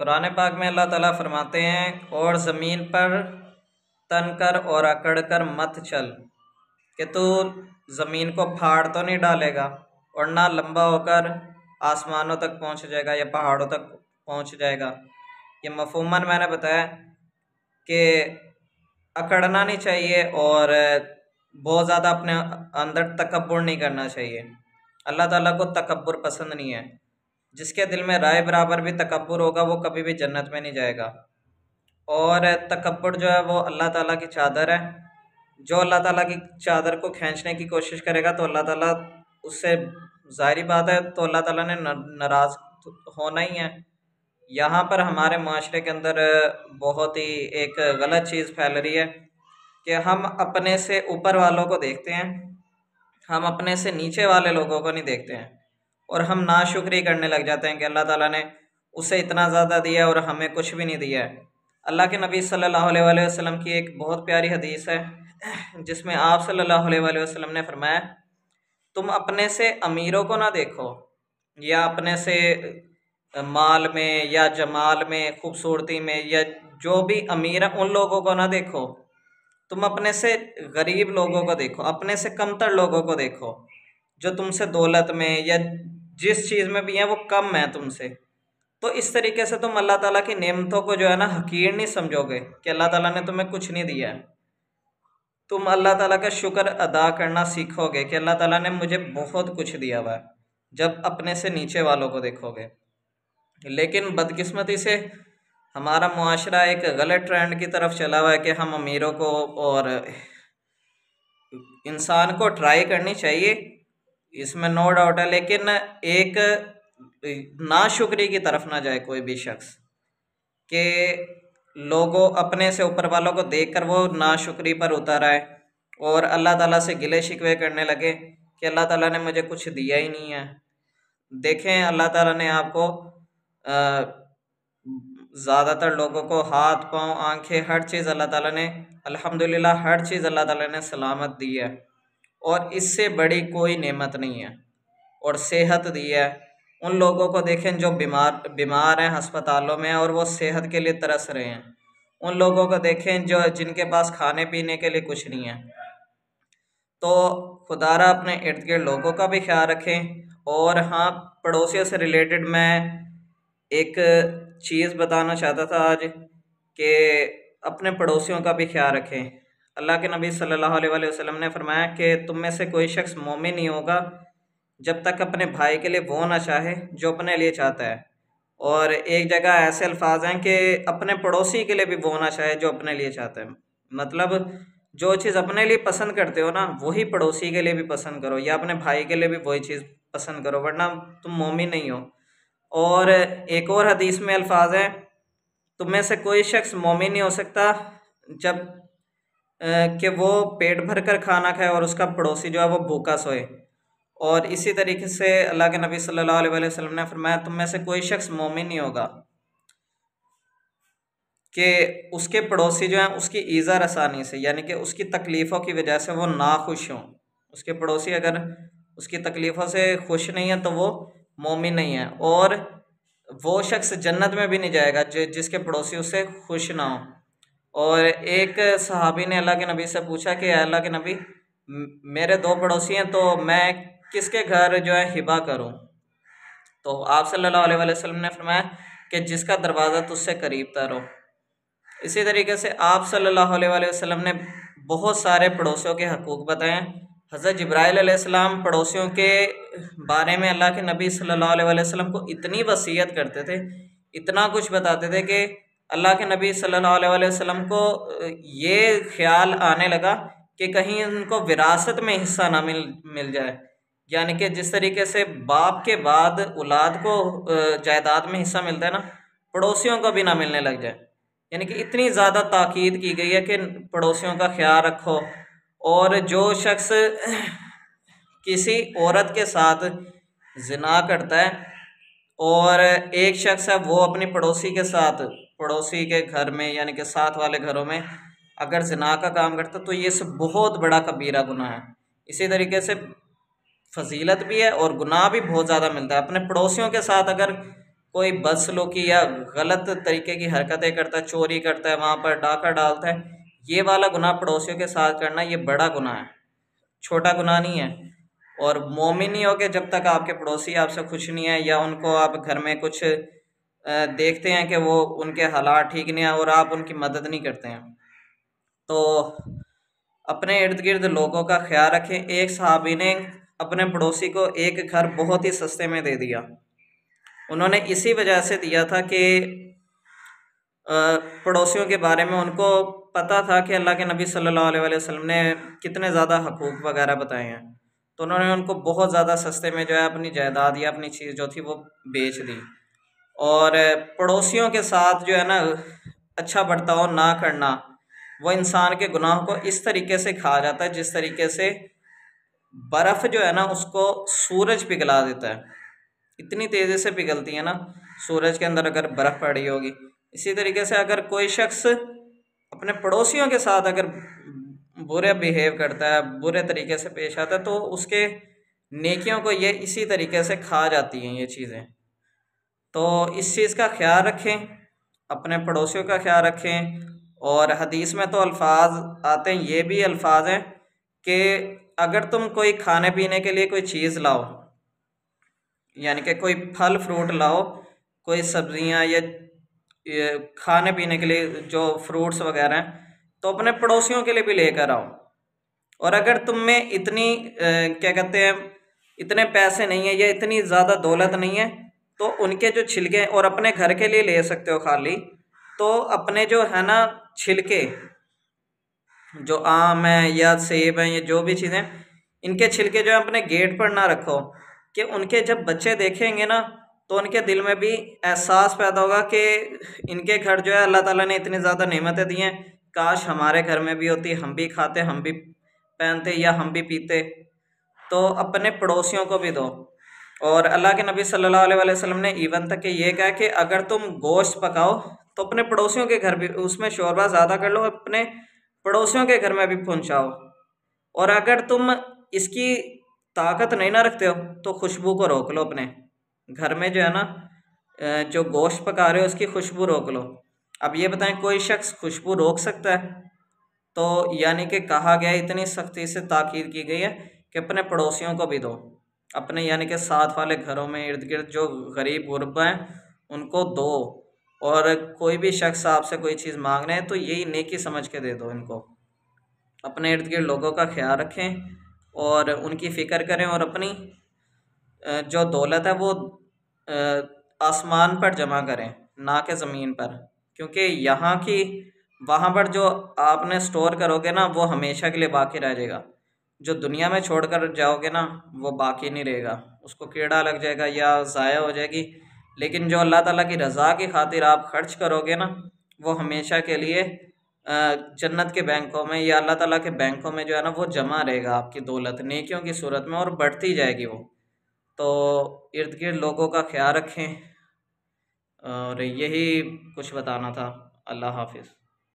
कुरान पाक में अल्लाह ताला फरमाते हैं, और ज़मीन पर तन कर और अकड़ कर मत चल, कि तू ज़मीन को फाड़ तो नहीं डालेगा और ना लंबा होकर आसमानों तक पहुंच जाएगा या पहाड़ों तक पहुंच जाएगा। ये मफ़हूमन मैंने बताया कि अकड़ना नहीं चाहिए और बहुत ज़्यादा अपने अंदर तकब्बुर नहीं करना चाहिए। अल्लाह ताला को तकब्बुर पसंद नहीं है। जिसके दिल में राय बराबर भी तकब्बुर होगा वो कभी भी जन्नत में नहीं जाएगा। और तकब्बुर जो है वो अल्लाह ताला की चादर है। जो अल्लाह ताला की चादर को खींचने की कोशिश करेगा तो अल्लाह ताला उससे, ज़ाहिरी बात है, तो अल्लाह ताला ने नाराज़ होना ही है। यहाँ पर हमारे माशरे के अंदर बहुत ही एक गलत चीज़ फैल रही है कि हम अपने से ऊपर वालों को देखते हैं, हम अपने से नीचे वाले लोगों को नहीं देखते हैं, और हम नाशुक्री करने लग जाते हैं कि अल्लाह ताला ने उसे इतना ज़्यादा दिया है और हमें कुछ भी नहीं दिया है। अल्लाह के नबी सल्लल्लाहु अलैहि वसल्लम की एक बहुत प्यारी हदीस है जिसमें आप सल्लल्लाहु अलैहि वसल्लम ने फरमाया, तुम अपने से अमीरों को ना देखो या अपने से माल में या जमाल में, खूबसूरती में, या जो भी अमीर है उन लोगों को ना देखो, तुम अपने से गरीब लोगों को देखो, अपने से कमतर लोगों को देखो, जो तुमसे दौलत में या जिस चीज़ में भी हैं वो कम है तुमसे। तो इस तरीके से तुम अल्लाह ताला की नेमतों को जो है ना हकीर नहीं समझोगे कि अल्लाह ताला ने तुम्हें कुछ नहीं दिया है। तुम अल्लाह ताला का शुक्र अदा करना सीखोगे कि अल्लाह ताला ने मुझे बहुत कुछ दिया हुआ है, जब अपने से नीचे वालों को देखोगे। लेकिन बदकिस्मती से हमारा मुआशरा एक गलत ट्रेंड की तरफ चला हुआ है कि हम अमीरों को, और इंसान को ट्राई करनी चाहिए, इसमें नो डाउट है, लेकिन एक नाशुक्री की तरफ ना जाए कोई भी शख्स, कि लोगों अपने से ऊपर वालों को देखकर वो नाशुक्री पर उतर आए और अल्लाह ताला से गिले शिकवे करने लगे कि अल्लाह ताला ने मुझे कुछ दिया ही नहीं है। देखें, अल्लाह ताला ने आपको ज़्यादातर लोगों को हाथ पाँव आँखें हर चीज़ अल्लाह ताला ने, अल्हम्दुलिल्लाह, हर चीज़ अल्लाह ताला ने सलामत दी है, और इससे बड़ी कोई नेमत नहीं है। और सेहत दी है। उन लोगों को देखें जो बीमार हैं, अस्पतालों में, और वो सेहत के लिए तरस रहे हैं। उन लोगों को देखें जो जिनके पास खाने पीने के लिए कुछ नहीं है। तो खुदारा अपने इर्द गिर्द लोगों का भी ख्याल रखें। और हाँ, पड़ोसियों से रिलेटेड मैं एक चीज़ बताना चाहता था आज, कि अपने पड़ोसियों का भी ख्याल रखें। अल्लाह के नबी सल्लल्लाहु अलैहि वसल्लम ने फरमाया कि तुम में से कोई शख्स मोमिन नहीं होगा जब तक अपने भाई के लिए वो ना चाहे जो अपने लिए चाहता है। और एक जगह ऐसे अल्फाज हैं कि अपने पड़ोसी के लिए भी वो ना चाहे जो अपने लिए चाहता है। मतलब जो चीज़ अपने लिए पसंद करते हो ना, वही पड़ोसी के लिए भी पसंद करो, या अपने भाई के लिए भी वही चीज़ पसंद करो, वरना तुम मोमिन नहीं हो। और एक और हदीस में अल्फाज हैं, तुम में से कोई शख्स मोमिन नहीं हो सकता जब कि वो पेट भर कर खाना खाए और उसका पड़ोसी जो है वो भूखा सोए। और इसी तरीके से अल्लाह के नबी सल्लल्लाहु अलैहि वसल्लम ने फरमाया, तुम में से कोई शख्स मोमिन नहीं होगा कि उसके पड़ोसी जो हैं उसकी ईज़ा रसानी से, यानी कि उसकी तकलीफ़ों की वजह से वो नाखुश हों। उसके पड़ोसी अगर उसकी तकलीफ़ों से खुश नहीं है तो वो मोमिन नहीं है। और वो शख्स जन्नत में भी नहीं जाएगा जिसके पड़ोसी उससे खुश ना हो। और एक सहाबी ने अल्लाह के नबी से पूछा कि अल्लाह के नबी, मेरे दो पड़ोसी हैं, तो मैं किसके घर जो है हिबा करूं? तो आप सल्लल्लाहु अलैहि वसल्लम ने फरमाया कि जिसका दरवाज़ा तुझसे करीब तर हो। इसी तरीके से आप सल्लल्लाहु अलैहि वसल्लम ने बहुत सारे पड़ोसियों के हकूक़ बताए। हज़रत जिब्राइल अलैहिस्सलाम पड़ोसियों के बारे में अल्लाह के नबी सल्लल्लाहु अलैहि वसल्लम को इतनी वसीयत करते थे, इतना कुछ बताते थे कि अल्लाह के नबी सल्लल्लाहु अलैहि वसल्लम को ये ख्याल आने लगा कि कहीं उनको विरासत में हिस्सा ना मिल जाए। यानी कि जिस तरीके से बाप के बाद औलाद को जायदाद में हिस्सा मिलता है ना, पड़ोसियों को भी ना मिलने लग जाए। यानी कि इतनी ज़्यादा ताकीद की गई है कि पड़ोसियों का ख्याल रखो। और जो शख्स किसी औरत के साथ जिना करता है और एक शख्स है वो अपनी पड़ोसी के साथ, पड़ोसी के घर में यानी कि साथ वाले घरों में अगर जिना का काम करता, तो ये सब बहुत बड़ा कबीरा गुनाह है। इसी तरीके से फजीलत भी है और गुनाह भी बहुत ज़्यादा मिलता है। अपने पड़ोसियों के साथ अगर कोई बदसलूकी या गलत तरीके की हरकतें करता है, चोरी करता है, वहाँ पर डाका डालता है, ये वाला गुनाह पड़ोसियों के साथ करना ये बड़ा गुनाह है, छोटा गुनाह नहीं है। और मोमिन नहीं होगे जब तक आपके पड़ोसी आपसे खुश नहीं है, या उनको आप घर में कुछ देखते हैं कि वो उनके हालात ठीक नहीं है और आप उनकी मदद नहीं करते हैं। तो अपने इर्द गिर्द लोगों का ख्याल रखें। एक सहाबी ने अपने पड़ोसी को एक घर बहुत ही सस्ते में दे दिया। उन्होंने इसी वजह से दिया था कि पड़ोसियों के बारे में उनको पता था कि अल्लाह के नबी सल्लल्लाहु अलैहि वसल्लम ने कितने ज़्यादा हकूक़ वगैरह बताए हैं। तो उन्होंने उनको बहुत ज़्यादा सस्ते में जो है अपनी जायदाद या अपनी चीज़ जो थी वो बेच दी। और पड़ोसियों के साथ जो है ना अच्छा बर्ताव ना करना, वो इंसान के गुनाह को इस तरीके से खा जाता है जिस तरीके से बर्फ़ जो है ना उसको सूरज पिघला देता है। इतनी तेज़ी से पिघलती है ना सूरज के अंदर अगर बर्फ़ पड़ी होगी। इसी तरीके से अगर कोई शख्स अपने पड़ोसियों के साथ अगर बुरे बिहेव करता है, बुरे तरीके से पेश आता है, तो उसके नेकियों को ये इसी तरीके से खा जाती हैं ये चीज़ें। तो इस चीज़ का ख्याल रखें, अपने पड़ोसियों का ख्याल रखें। और हदीस में तो अल्फाज आते हैं, ये भी अल्फाज हैं कि अगर तुम कोई खाने पीने के लिए कोई चीज़ लाओ, यानी कि कोई फल फ्रूट लाओ, कोई सब्जियां या ये खाने पीने के लिए जो फ्रूट्स वगैरह हैं, तो अपने पड़ोसियों के लिए भी लेकर आओ। और अगर तुम में इतनी क्या कहते हैं इतने पैसे नहीं है या इतनी ज़्यादा दौलत नहीं है, तो उनके जो छिलके, और अपने घर के लिए ले सकते हो खाली, तो अपने जो है ना छिलके, जो आम है या सेब है या जो भी चीज़ें, इनके छिलके जो है अपने गेट पर ना रखो, कि उनके जब बच्चे देखेंगे ना तो उनके दिल में भी एहसास पैदा होगा कि इनके घर जो है अल्लाह ताला ने इतनी ज़्यादा नेमतें दी हैं, काश हमारे घर में भी होती, हम भी खाते, हम भी पहनते या हम भी पीते। तो अपने पड़ोसियों को भी दो। और अल्लाह के नबी सल्लल्लाहु अलैहि वसल्लम ने इवन तक कि ये कहा कि अगर तुम गोश्त पकाओ तो अपने पड़ोसियों के घर भी उसमें शोरबा ज़्यादा कर लो, अपने पड़ोसियों के घर में भी पहुंचाओ। और अगर तुम इसकी ताकत नहीं ना रखते हो तो खुशबू को रोक लो, अपने घर में जो है ना जो गोश्त पका रहे हो उसकी खुशबू रोक लो। अब ये बताएं कोई शख्स खुशबू रोक सकता है? तो यानी कि कहा गया, इतनी सख्ती से ताकीद की गई है कि अपने पड़ोसियों को भी दो, अपने यानी कि साथ वाले घरों में इर्द गिर्द जो गरीब गुरबा हैं उनको दो। और कोई भी शख्स आपसे कोई चीज़ मांग रहे हैं तो यही नेकी समझ के दे दो इनको। अपने इर्द गिर्द लोगों का ख्याल रखें और उनकी फ़िक्र करें, और अपनी जो दौलत है वो आसमान पर जमा करें, ना कि ज़मीन पर। क्योंकि यहाँ की वहाँ पर जो आपने स्टोर करोगे ना वो हमेशा के लिए बाकी रह जाएगा। जो दुनिया में छोड़ कर जाओगे ना वो बाकी नहीं रहेगा, उसको कीड़ा लग जाएगा या ज़ाया हो जाएगी। लेकिन जो अल्लाह ताला की रज़ा की खातिर आप खर्च करोगे ना वो हमेशा के लिए जन्नत के बैंकों में या अल्लाह ताला के बैंकों में जो है ना वो जमा रहेगा, आपकी दौलत नेकियों की सूरत में, और बढ़ती जाएगी वो। तो इर्द गिर्द लोगों का ख्याल रखें, और यही कुछ बताना था। अल्लाह हाफिज़।